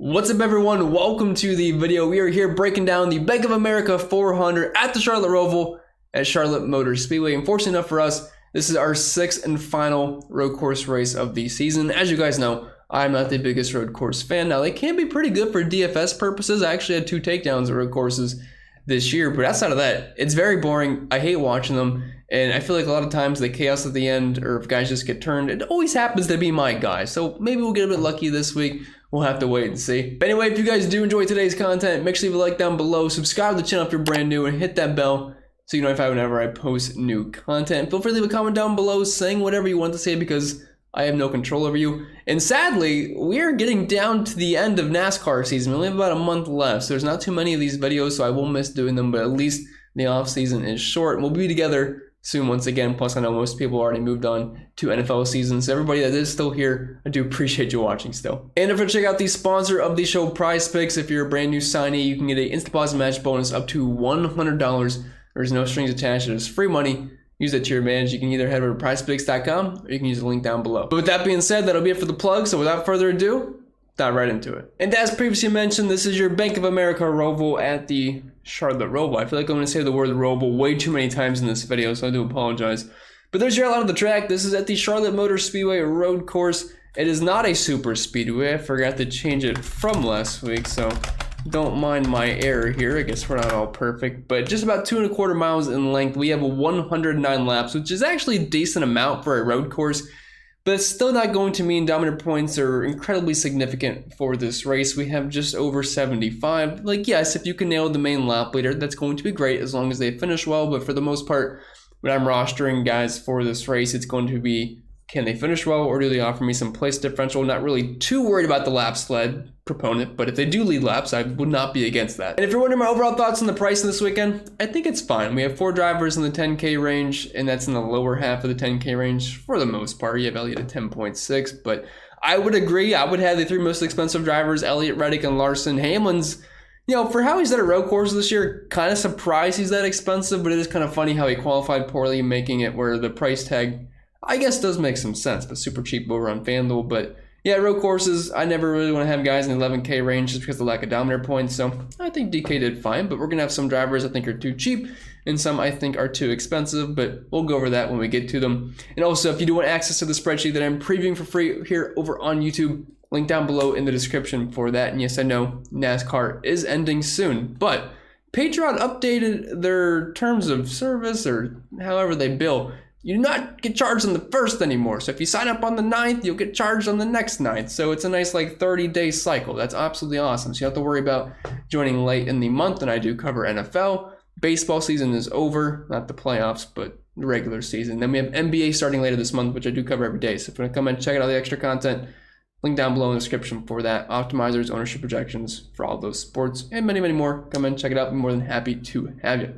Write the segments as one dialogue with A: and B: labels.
A: What's up, everyone? Welcome to the video. We are here breaking down the Bank of America 400 at the Charlotte Roval at Charlotte Motor Speedway. And fortunate enough for us, this is our sixth and final road course race of the season. As you guys know, I'm not the biggest road course fan. Now, they can be pretty good for DFS purposes. I actually had 2 takedowns at road courses this year, but outside of that, it's very boring. I hate watching them. And I feel like a lot of times the chaos at the end, or if guys just get turned, it always happens to be my guy. So maybe we'll get a bit lucky this week. We'll have to wait and see. But anyway, if you guys do enjoy today's content, make sure you leave a like down below, subscribe to the channel if you're brand new, and hit that bell so you know if I whenever I post new content. Feel free to leave a comment down below saying whatever you want to say because I have no control over you. And sadly, we are getting down to the end of NASCAR season. We only have about a month left, so there's not too many of these videos, so I will miss doing them, but at least the off season is short. And we'll be together soon once again. Plus, I know most people already moved on to NFL season, so everybody that is still here, I do appreciate you watching still. And if you check out the sponsor of the show, Prize Picks, if you're a brand new signee, you can get an instant deposit match bonus up to $100. There's no strings attached. It's free money. Use it to your advantage. You can either head over to prizepicks.com or you can use the link down below. But with that being said, that'll be it for the plug. So without further ado, dive right into it. And as previously mentioned, this is your Bank of America Roval at the Charlotte Roval. I feel like I'm going to say the word Roval way too many times in this video, so I do apologize. But there's your outline of the track. This is at the Charlotte Motor Speedway road course. It is not a super speedway. I forgot to change it from last week, so don't mind my error here. I guess we're not all perfect, but just about 2.25 miles in length. We have 109 laps, which is actually a decent amount for a road course. But it's still not going to mean dominant points are incredibly significant for this race. We have just over 75. Like, yes, if you can nail the main lap leader, that's going to be great as long as they finish well. But for the most part, when I'm rostering guys for this race, it's going to be, can they finish well or do they offer me some place differential? Not really too worried about the lap sled proponent, but if they do lead laps, I would not be against that. And if you're wondering my overall thoughts on the price this weekend, I think it's fine. We have 4 drivers in the 10K range, and that's in the lower half of the 10K range for the most part. You have Elliott at 10.6, but I would agree. I would have the 3 most expensive drivers, Elliott, Reddick, and Larson. Hamlin's, you know, for how he's at a road course this year, kind of surprised he's that expensive, but it is kind of funny how he qualified poorly, making it where the price tag, I guess, does make some sense, but super cheap over on FanDuel. But yeah, road courses, I never really want to have guys in the 11K range just because of the lack of dominator points. So I think DK did fine, but we're going to have some drivers I think are too cheap and some I think are too expensive, but we'll go over that when we get to them. And also, if you do want access to the spreadsheet that I'm previewing for free here over on YouTube, link down below in the description for that. And yes, I know NASCAR is ending soon, but Patreon updated their terms of service or however they bill. You do not get charged on the 1st anymore. So if you sign up on the 9th, you'll get charged on the next 9th. So it's a nice like 30-day cycle. That's absolutely awesome. So you don't have to worry about joining late in the month. And I do cover NFL. Baseball season is over. Not the playoffs, but the regular season. Then we have NBA starting later this month, which I do cover every day. So if you want to come and check out all the extra content, link down below in the description for that. Optimizers, ownership projections for all those sports, and many, many more. Come and check it out. I'm more than happy to have you.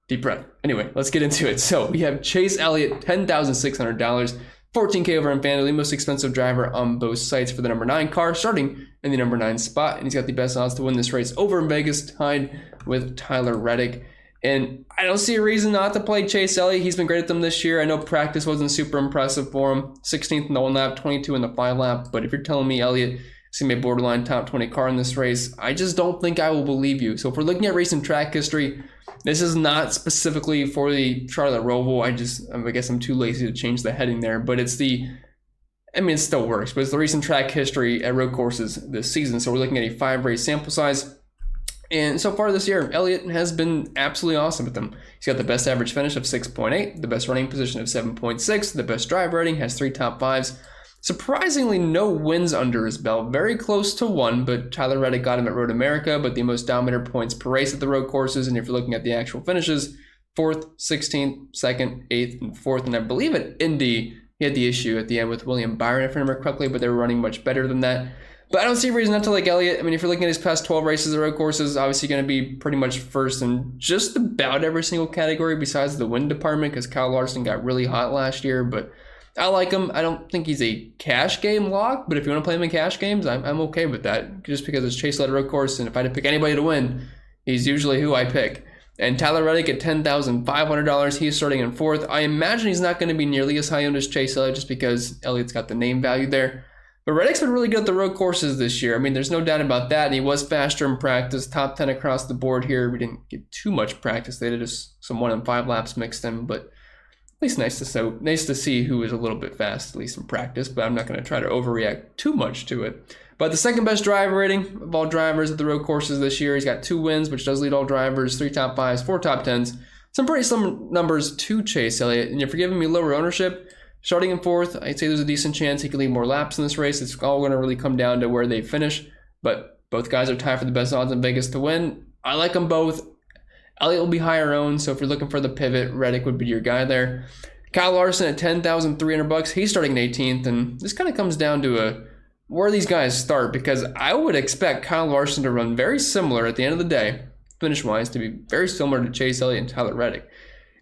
A: Deep breath. Anyway, let's get into it. So we have Chase Elliott, $10,600, 14K over on FanDuel, the most expensive driver on both sites for the number 9 car, starting in the number 9 spot. And he's got the best odds to win this race over in Vegas, tied with Tyler Reddick. And I don't see a reason not to play Chase Elliott. He's been great at them this year. I know practice wasn't super impressive for him. 16th in the 1 lap, 22 in the 5 lap. But if you're telling me Elliott is going to be a borderline top 20 car in this race, I just don't think I will believe you. So if we're looking at recent track history, this is not specifically for the Charlotte Roval. I guess I'm too lazy to change the heading there, but it's the, I mean, it still works, but it's the recent track history at road courses this season. So we're looking at a 5-race sample size. And so far this year, Elliott has been absolutely awesome with them. He's got the best average finish of 6.8, the best running position of 7.6, the best drive rating, has 3 top 5s. Surprisingly, no wins under his belt. Very close to 1, but Tyler Reddick got him at Road America, but the most dominant points per race at the road courses. And if you're looking at the actual finishes, 4th, 16th, 2nd, 8th, and 4th. And I believe at Indy, he had the issue at the end with William Byron, if I remember correctly, but they were running much better than that. But I don't see a reason not to like Elliott. I mean, if you're looking at his past 12 races at road courses, obviously going to be pretty much first in just about every single category besides the win department because Kyle Larson got really hot last year, but I like him. I don't think he's a cash game lock, but if you want to play him in cash games, I'm okay with that just because it's Chase led road course, and if I had to pick anybody to win, he's usually who I pick. And Tyler Reddick at $10,500, he's starting in 4th. I imagine he's not going to be nearly as high owned as Chase Elliott just because Elliott's got the name value there. But Reddick's been really good at the road courses this year. I mean, there's no doubt about that. And he was faster in practice, top 10 across the board here. We didn't get too much practice. They did just some 1 and 5 laps mixed in, but at least nice to see who was a little bit fast, at least in practice. But I'm not going to try to overreact too much to it. But the second best driver rating of all drivers at the road courses this year. He's got 2 wins, which does lead all drivers, 3 top 5s, 4 top 10s. Some pretty similar numbers to Chase Elliott. And you're forgiving me lower ownership. Starting in 4th, I'd say there's a decent chance he could lead more laps in this race. It's all going to really come down to where they finish. But both guys are tied for the best odds in Vegas to win. I like them both. Elliott will be higher owned, so if you're looking for the pivot, Reddick would be your guy there. Kyle Larson at $10,300. He's starting in 18th, and this kind of comes down to where these guys start, because I would expect Kyle Larson to run very similar at the end of the day, finish-wise, to be very similar to Chase Elliott and Tyler Reddick.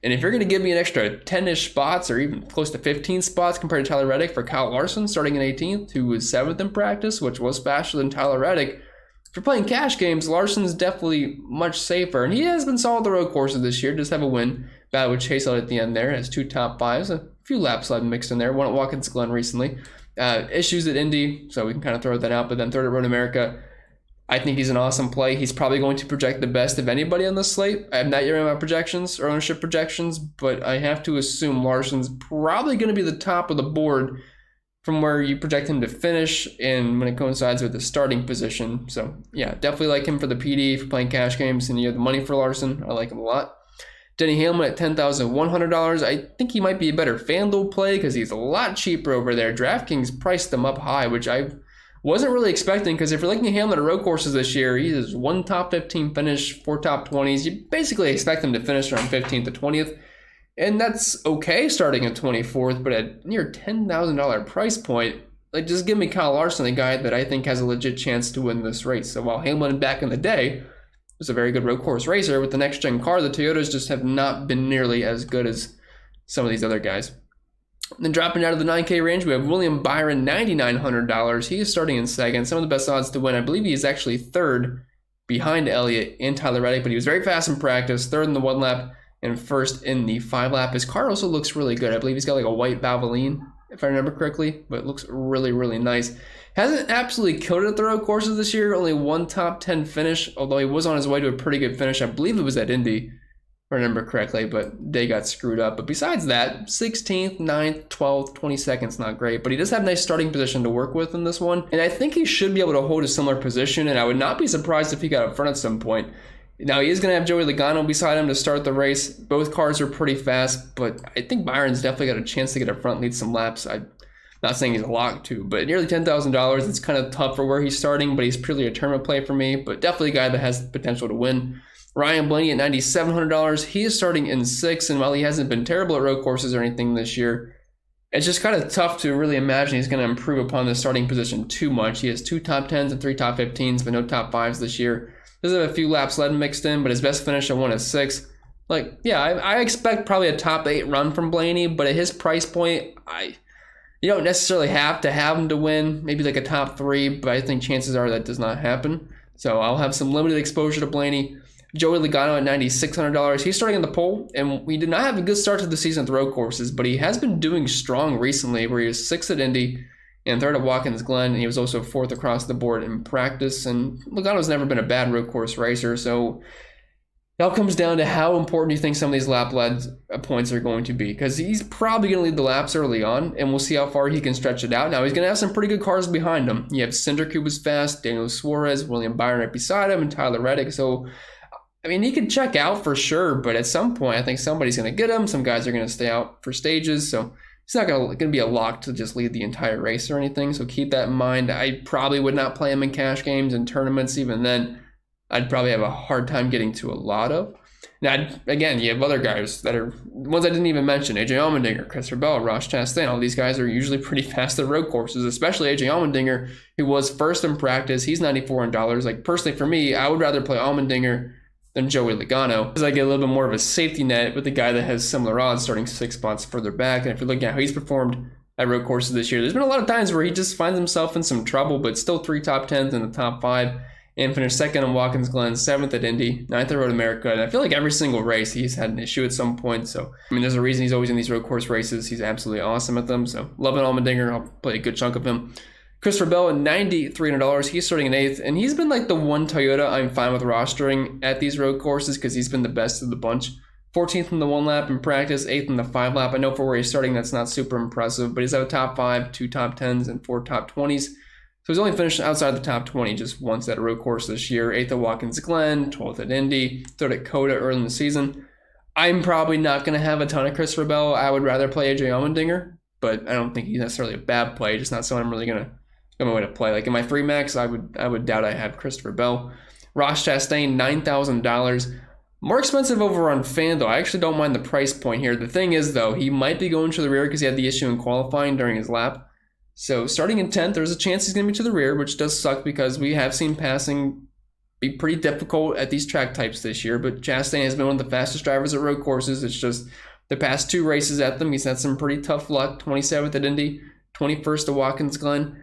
A: And if you're going to give me an extra 10-ish spots or even close to 15 spots compared to Tyler Reddick for Kyle Larson starting in 18th, who was 7th in practice, which was faster than Tyler Reddick, if you're playing cash games, Larson's definitely much safer. And he has been solid the road courses this year, just have a win. Battle with Chase Elliott at the end there, has 2 top 5s, a few laps led mixed in there, 1 at Watkins Glen recently. Issues at Indy, so we can kind of throw that out, but then 3rd at Road America. I think he's an awesome play. He's probably going to project the best of anybody on this slate. I have not yet run my projections or ownership projections, but I have to assume Larson's probably going to be the top of the board from where you project him to finish and when it coincides with the starting position. So yeah, definitely like him for the PD for playing cash games and you have the money for Larson. I like him a lot. Denny Hamlin at $10,100. I think he might be a better FanDuel play because he's a lot cheaper over there. DraftKings priced him up high, which I wasn't really expecting, because if you're looking at Hamlin at road courses this year, he has 1 top 15 finish, 4 top 20s. You basically expect him to finish around 15th to 20th. And that's okay starting at 24th, but at near $10,000 price point, like, just give me Kyle Larson, a guy that I think has a legit chance to win this race. So while Hamlin back in the day was a very good road course racer, with the next gen car, the Toyotas just have not been nearly as good as some of these other guys. And then dropping out of the 9K range, we have William Byron, $9,900. He is starting in 2nd. Some of the best odds to win. I believe he is actually 3rd behind Elliott and Tyler Reddick, but he was very fast in practice, 3rd in the 1 lap and 1st in the 5 lap. His car also looks really good. I believe he's got like a white Valvoline, if I remember correctly, but it looks really, really nice. Hasn't absolutely killed it at the road courses this year. Only 1 top 10 finish, although he was on his way to a pretty good finish. I believe it was at Indy, if I remember correctly, but they got screwed up. But besides that, 16th, 9th, 12th, 22nd's not great, but he does have a nice starting position to work with in this one. And I think he should be able to hold a similar position, and I would not be surprised if he got up front at some point. Now, he is going to have Joey Logano beside him to start the race. Both cars are pretty fast, but I think Byron's definitely got a chance to get up front and lead some laps. I'm not saying he's a lock to, but nearly $10,000, it's kind of tough for where he's starting, but he's purely a tournament play for me, but definitely a guy that has the potential to win. Ryan Blaney at $9,700. He is starting in 6th, and while he hasn't been terrible at road courses or anything this year, it's just kind of tough to really imagine he's going to improve upon the starting position too much. He has 2 top 10s and 3 top 15s, but no top 5s this year. Does have a few laps led mixed in, but his best finish at 1 is 6. Like, yeah, I expect probably a top 8 run from Blaney, but at his price point, you don't necessarily have to have him to win. Maybe like a top 3, but I think chances are that does not happen. So I'll have some limited exposure to Blaney. Joey Logano at $9,600. He's starting in the pole, and we did not have a good start to the season at the road courses, but he has been doing strong recently, where he was 6th at Indy and 3rd at Watkins Glen, and he was also 4th across the board in practice. And Logano's never been a bad road course racer, so it all comes down to how important you think some of these lap led points are going to be, because he's probably going to lead the laps early on, and we'll see how far he can stretch it out. Now, he's going to have some pretty good cars behind him. You have Cindric, who was fast, Daniel Suarez, William Byron right beside him, and Tyler Reddick. So, I mean, he could check out for sure, but at some point, I think somebody's going to get him. Some guys are going to stay out for stages, so he's not going to be a lock to just lead the entire race or anything, so keep that in mind. I probably would not play him in cash games and tournaments. Even then, I'd probably have a hard time getting to a lot of. Now, again, you have other guys that are ones I didn't even mention. AJ Allmendinger, Christopher Bell, Ross Chastain. All these guys are usually pretty fast at road courses, especially AJ Allmendinger, who was 1st in practice. He's $9,400. Like, personally, for me, I would rather play Allmendinger than Joey Logano, because I get a little bit more of a safety net with the guy that has similar odds starting 6 spots further back. And if you're looking at how he's performed at road courses this year, there's been a lot of times where he just finds himself in some trouble, but still 3 top 10s in the top 5, and finished 2nd in Watkins Glen, 7th at Indy, 9th at Road America. And I feel like every single race he's had an issue at some point. So, I mean, there's a reason he's always in these road course races. He's absolutely awesome at them. So, loving Allmendinger. I'll play a good chunk of him. Christopher Bell at $9,300. He's starting in 8th, and he's been like the one Toyota I'm fine with rostering at these road courses because he's been the best of the bunch. 14th in the 1 lap in practice, 8th in the 5 lap. I know for where he's starting, that's not super impressive, but he's at a top 5, 2 top 10s, and 4 top 20s. So he's only finished outside the top 20 just once at a road course this year. 8th at Watkins Glen, 12th at Indy, 3rd at Coda early in the season. I'm probably not going to have a ton of Christopher Bell. I would rather play AJ Allmendinger, but I don't think he's necessarily a bad play, just not someone I'm really going to go my way to play. Like in my free max, I would doubt I have Christopher Bell. Ross Chastain, $9,000. More expensive over on FanDuel. I actually don't mind the price point here. The thing is, though, he might be going to the rear because he had the issue in qualifying during his lap. So starting in 10th, there's a chance he's going to be to the rear, which does suck because we have seen passing be pretty difficult at these track types this year. But Chastain has been one of the fastest drivers at road courses. It's just the past 2 races at them, he's had some pretty tough luck. 27th at Indy, 21st at Watkins Glen.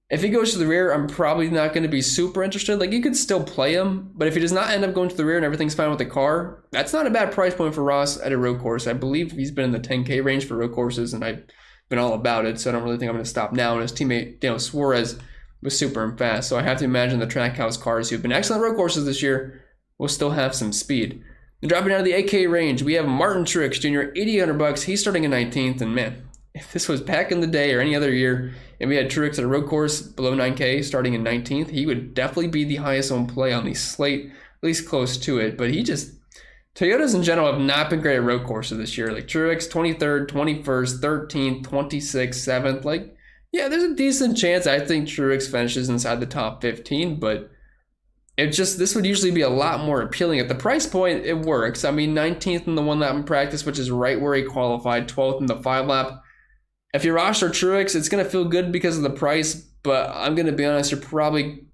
A: If he goes to the rear, I'm probably not going to be super interested. Like, you could still play him, but if he does not end up going to the rear and everything's fine with the car, that's not a bad price point for Ross at a road course. I believe he's been in the 10K range for road courses, and I've been all about it, so I don't really think I'm going to stop now. And his teammate, Daniel Suarez, was super fast, so I have to imagine the Trackhouse cars who've been excellent road courses this year will still have some speed. And dropping down to the 8K range, we have Martin Truex Jr., $8,800. He's starting in 19th, and man, if this was back in the day or any other year, and we had Truex at a road course below 9K starting in 19th, he would definitely be the highest owned play on the slate, at least close to it. But Toyotas in general have not been great at road courses this year. Like Truex, 23rd, 21st, 13th, 26th, 7th. Like, yeah, there's a decent chance I think Truex finishes inside the top 15, but this would usually be a lot more appealing. At the price point, it works. I mean, 19th in the 1 lap in practice, which is right where he qualified, 12th in the 5 lap. If you roster Truex, it's going to feel good because of the price, but I'm going to be honest, you're probably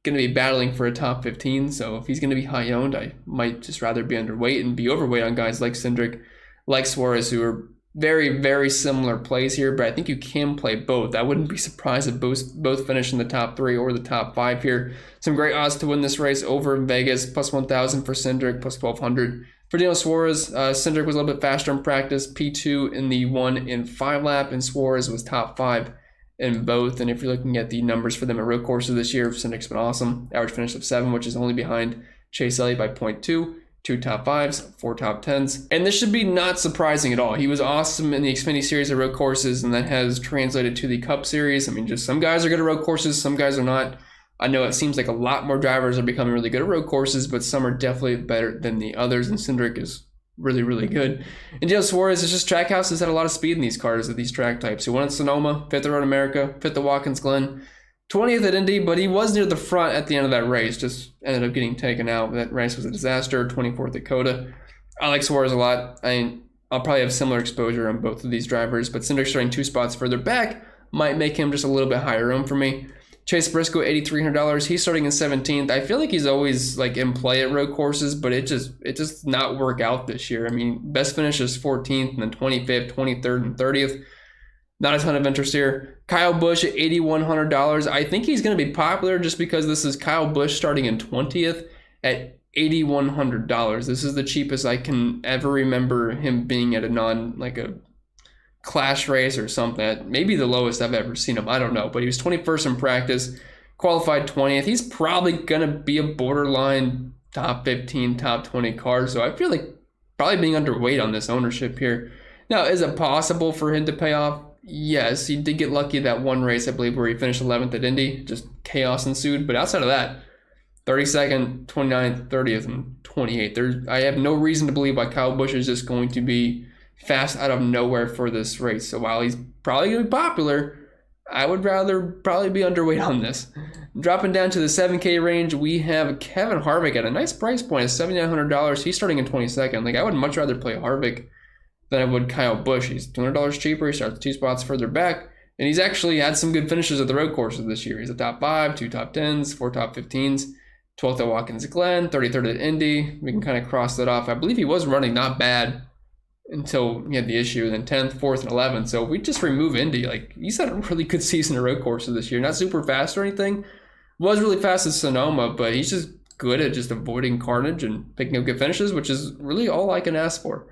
A: going to be battling for a top 15. So if he's going to be high owned, I might just rather be underweight and be overweight on guys like Cindric, like Suarez, who are very, very similar plays here, but I think you can play both. I wouldn't be surprised if both finish in the top 3 or the top 5 here. Some great odds to win this race over in Vegas, plus 1,000 for Cindric, plus 1,200 for Daniel Suarez. Cindric was a little bit faster in practice, P2 in the 1 and 5 lap, and Suarez was top 5 in both. And if you're looking at the numbers for them at road courses this year, Cindric's been awesome. Average finish of 7, which is only behind Chase Elliott by 0.2. 2 top 5s, 4 top 10s. And this should be not surprising at all. He was awesome in the Xfinity Series of road courses, and that has translated to the Cup Series. I mean, just some guys are good at road courses, some guys are not. I know it seems like a lot more drivers are becoming really good at road courses, but some are definitely better than the others, and Cindric is really, really good. And Daniel Suarez is just Trackhouse has had a lot of speed in these cars at these track types. He won at Sonoma, 5th at Road America, 5th at Watkins Glen, 20th at Indy, but he was near the front at the end of that race. Just ended up getting taken out. That race was a disaster. 24th at Coda. I like Suarez a lot. I'll probably have similar exposure on both of these drivers, but Cindric starting 2 spots further back might make him just a little bit higher owned for me. Chase Briscoe, $8,300. He's starting in 17th. I feel like he's always like in play at road courses, but it just not work out this year. I mean, best finish is 14th, and then 25th, 23rd, and 30th. Not a ton of interest here. Kyle Busch at $8,100. I think he's going to be popular just because this is Kyle Busch starting in 20th at $8,100. This is the cheapest I can ever remember him being at a clash race or something. Maybe the lowest I've ever seen him. I don't know. But he was 21st in practice, qualified 20th. He's probably going to be a borderline top 15, top 20 car. So I feel like probably being underweight on this ownership here. Now, is it possible for him to pay off? Yes, he did get lucky that one race, I believe, where he finished 11th at Indy. Just chaos ensued. But outside of that, 32nd, 29th, 30th, and 28th. I have no reason to believe why Kyle Busch is just going to be fast out of nowhere for this race. So while he's probably going to be popular, I would rather probably be underweight on this. Dropping down to the 7K range, we have Kevin Harvick at a nice price point of $7,900. He's starting in 22nd. Like, I would much rather play Harvick than I would Kyle Busch. He's $200 cheaper. He starts 2 spots further back. And he's actually had some good finishes at the road courses this year. He's a top 5, 2 top 10s, 4 top 15s, 12th at Watkins Glen, 33rd at Indy. We can kind of cross that off. I believe he was running not bad until he had the issue, and then 10th, 4th, and 11th. So if we just remove Indy, like, he's had a really good season at road courses this year. Not super fast or anything. Was really fast at Sonoma, but he's just good at just avoiding carnage and picking up good finishes, which is really all I can ask for.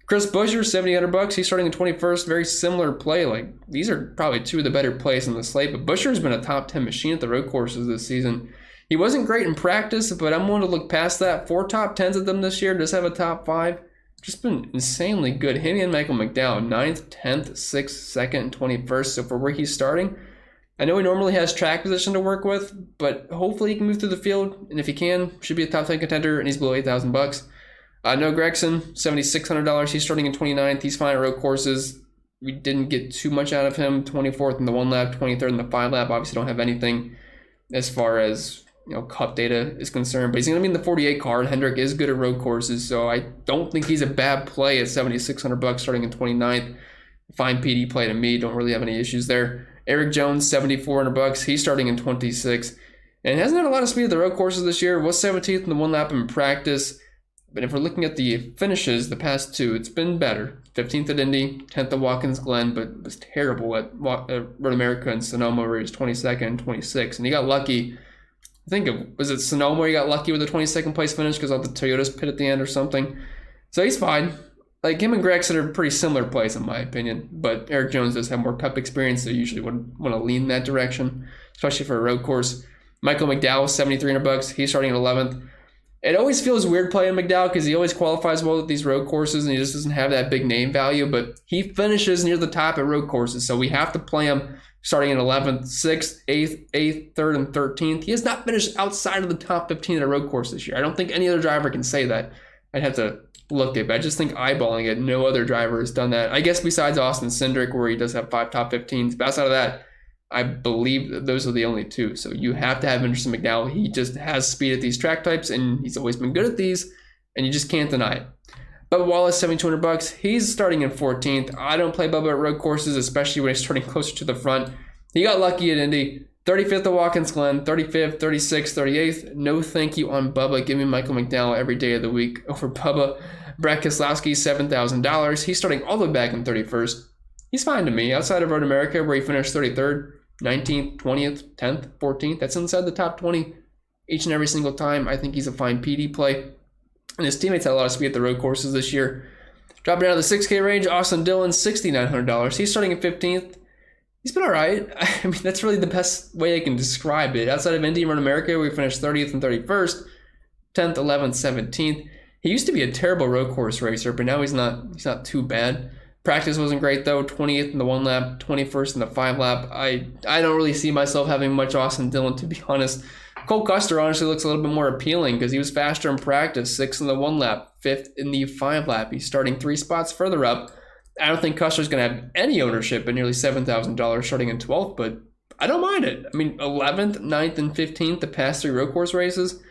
A: Chris Buescher, $7,800. He's starting in 21st. Very similar play. Like, these are probably two of the better plays on the slate. But Buescher's been a top 10 machine at the road courses this season. He wasn't great in practice, but I'm willing to look past that. 4 top 10s of them this year. Does have a top 5. Just been insanely good. Him and Michael McDowell, 9th, 10th, 6th, 2nd, and 21st. So for where he's starting, I know he normally has track position to work with, but hopefully he can move through the field. And if he can, should be a top 10 contender, and he's below $8,000. Noah Gragson, $7,600. He's starting in 29th. He's fine at road courses. We didn't get too much out of him. 24th in the 1 lap, 23rd in the 5 lap. Obviously don't have anything as far as cup data is concerned, but he's going to be in the 48 car, and Hendrick is good at road courses, so I don't think he's a bad play at $7,600 starting in 29th. Fine PD play to me. Don't really have any issues there. Eric Jones, $7,400. He's starting in 26th, and hasn't had a lot of speed at the road courses this year. Was 17th in the 1 lap in practice. But if we're looking at the finishes, the past 2, it's been better. 15th at Indy, 10th at Watkins Glen, but was terrible at Road America and Sonoma, where he was 22nd and 26th. And he got lucky. I think was it Sonoma where he got lucky with the 22nd place finish because all the Toyotas pit at the end or something. So he's fine. Like, him and Gregson are pretty similar plays in my opinion. But Eric Jones does have more cup experience, so you usually would want to lean in that direction, especially for a road course. Michael McDowell, $7,300. He's starting at 11th. It always feels weird playing McDowell because he always qualifies well at these road courses and he just doesn't have that big name value, but he finishes near the top at road courses, so we have to play him starting in 11th, 6th, 8th, 3rd, and 13th. He has not finished outside of the top 15 at a road course this year. I don't think any other driver can say that. I'd have to look at it, but I just think eyeballing it, no other driver has done that. I guess besides Austin Cindric, where he does have 5 top 15s, but outside of that, I believe that those are the only 2. So you have to have Anderson McDowell. He just has speed at these track types, and he's always been good at these, and you just can't deny it. Bubba Wallace, $7,200. He's starting in 14th. I don't play Bubba at road courses, especially when he's starting closer to the front. He got lucky at Indy. 35th at Watkins Glen, 35th, 36th, 38th. No thank you on Bubba. Give me Michael McDowell every day of the week over Bubba. Brad Keselowski, $7,000. He's starting all the way back in 31st. He's fine to me. Outside of Road America, where he finished 33rd, 19th, 20th, 10th, 14th. That's inside the top 20 each and every single time. I think he's a fine PD play. And his teammates had a lot of speed at the road courses this year. Dropping down to the 6K range, Austin Dillon, $6,900. He's starting at 15th. He's been all right. I mean, that's really the best way I can describe it. Outside of Indy and Road America, we finished 30th and 31st, 10th, 11th, 17th. He used to be a terrible road course racer, but now he's not too bad. Practice wasn't great though. 20th in the 1 lap, 21st in the 5 lap. I don't really see myself having much Austin Dillon, to be honest. Cole Custer honestly looks a little bit more appealing because he was faster in practice. 6th in the 1 lap, 5th in the 5 lap. He's starting 3 spots further up. I don't think Custer's going to have any ownership at nearly $7,000 starting in 12th, but I don't mind it. I mean, 11th, 9th, and 15th, the past 3 road course races.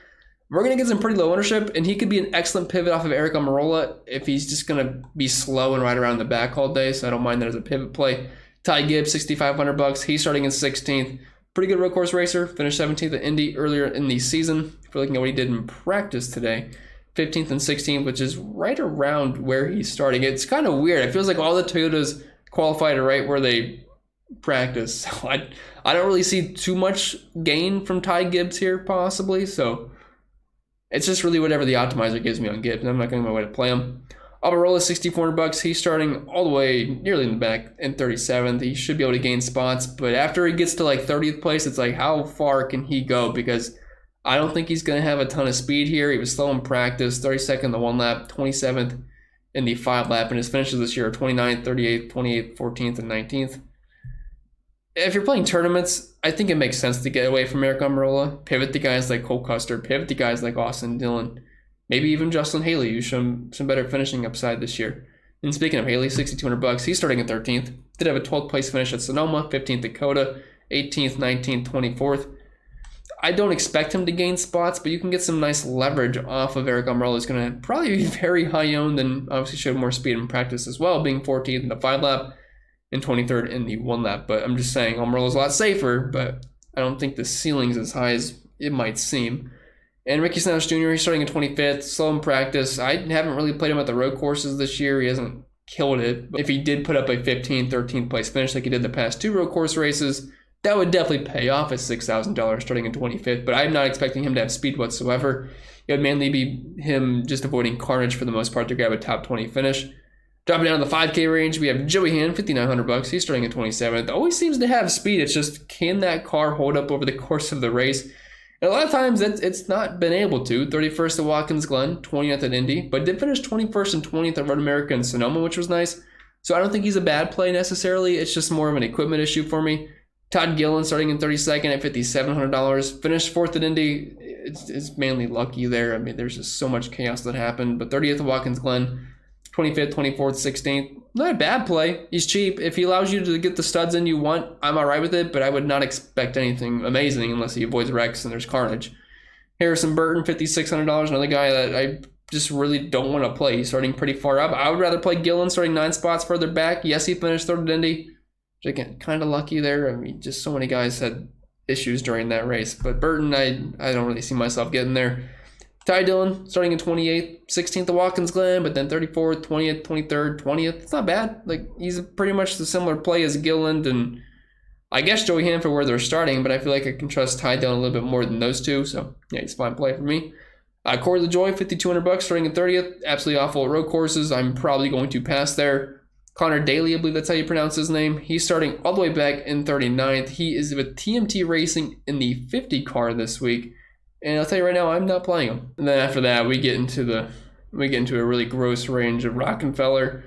A: We're going to get some pretty low ownership, and he could be an excellent pivot off of Eric Almirola if he's just going to be slow and ride around the back all day, so I don't mind that as a pivot play. Ty Gibbs, $6,500. He's starting in 16th. Pretty good road course racer. Finished 17th at Indy earlier in the season. If we're looking at what he did in practice today, 15th and 16th, which is right around where he's starting. It's kind of weird. It feels like all the Toyotas qualified right where they practice. So I don't really see too much gain from Ty Gibbs here, possibly, so it's just really whatever the optimizer gives me on Gibbs. I'm not going my way to play him. Almirola, $6,400. He's starting all the way nearly in the back in 37th. He should be able to gain spots, but after he gets to like 30th place, it's like, how far can he go? Because I don't think he's going to have a ton of speed here. He was slow in practice, 32nd in the 1 lap, 27th in the 5 lap, and his finishes this year are 29th, 38th, 28th, 14th, and 19th. If you're playing tournaments, I think it makes sense to get away from Eric Almirola. Pivot to guys like Cole Custer. Pivot to guys like Austin Dillon. Maybe even Justin Haley, who's shown some better finishing upside this year. And speaking of Haley, $6,200. He's starting at 13th. Did have a 12th place finish at Sonoma, 15th at Coda, 18th, 19th, 24th. I don't expect him to gain spots, but you can get some nice leverage off of Eric Almirola. He's going to probably be very high owned and obviously showed more speed in practice as well, being 14th in the 5 lap. And 23rd in the 1 lap, but I'm just saying Almirola's a lot safer, but I don't think the ceiling's as high as it might seem. And Ricky Stenhouse Jr., he's starting at 25th, slow in practice. I haven't really played him at the road courses this year. He hasn't killed it. But if he did put up a 15th, 13th place finish like he did the past 2 road course races, that would definitely pay off at $6,000 starting in 25th, but I'm not expecting him to have speed whatsoever. It would mainly be him just avoiding carnage for the most part to grab a top 20 finish. Dropping down to the 5K range, we have Joey Hand, $5,900. He's starting at 27th. Always seems to have speed. It's just, can that car hold up over the course of the race? And a lot of times it's not been able to. 31st at Watkins Glen, 20th at Indy, but did finish 21st and 20th at Road America and Sonoma, which was nice. So I don't think he's a bad play necessarily. It's just more of an equipment issue for me. Todd Gillen starting in 32nd at $5,700. Finished 4th at Indy. It's mainly lucky there. I mean, there's just so much chaos that happened. But 30th at Watkins Glen, 25th, 24th, 16th. Not a bad play. He's cheap. If he allows you to get the studs in you want, I'm all right with it, but I would not expect anything amazing unless he avoids wrecks and there's carnage. Harrison Burton, $5,600. Another guy that I just really don't want to play. He's starting pretty far up. I would rather play Gillen starting 9 spots further back. Yes, he finished 3rd at Indy. Which again, kind of lucky there. I mean, just so many guys had issues during that race. But Burton, I don't really see myself getting there. Ty Dillon starting in 28th, 16th at Watkins Glen, but then 34th, 20th, 23rd, 20th. It's not bad. Like, he's pretty much the similar play as Gilliland and I guess Joey Hand for where they're starting, but I feel like I can trust Ty Dillon a little bit more than those two. So, yeah, he's a fine play for me. Corey LaJoy, $5,200 starting in 30th. Absolutely awful at road courses. I'm probably going to pass there. Connor Daly, I believe that's how you pronounce his name. He's starting all the way back in 39th. He is with TMT Racing in the 50 car this week. And I'll tell you right now, I'm not playing him. And then after that, we get into a really gross range of Rockefeller.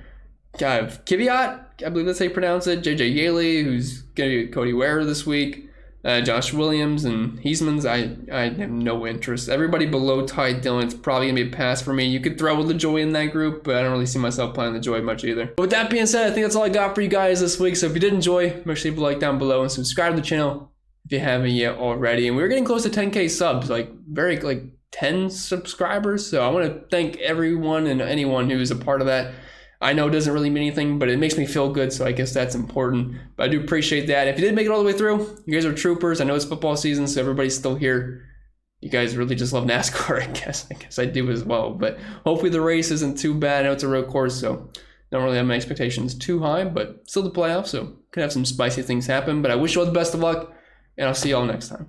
A: Got Kvyat, I believe that's how you pronounce it. JJ Yaley, who's going to get Cody Ware this week. Josh Williams and Heisman's, I have no interest. Everybody below Ty Dillon, it's probably going to be a pass for me. You could throw LaJoy in that group, but I don't really see myself playing LaJoy much either. But with that being said, I think that's all I got for you guys this week. So if you did enjoy, make sure you leave a like down below and subscribe to the channel if you haven't yet already. And we're getting close to 10K subs, like 10 subscribers. So I want to thank everyone and anyone who is a part of that. I know it doesn't really mean anything, but it makes me feel good, so I guess that's important. But I do appreciate that. If you did make it all the way through, you guys are troopers. I know it's football season, so everybody's still here. You guys really just love NASCAR, I guess I do as well. But hopefully the race isn't too bad. I know it's a road course, so don't really have my expectations too high, but still the playoffs, so could have some spicy things happen. But I wish you all the best of luck, and I'll see you all next time.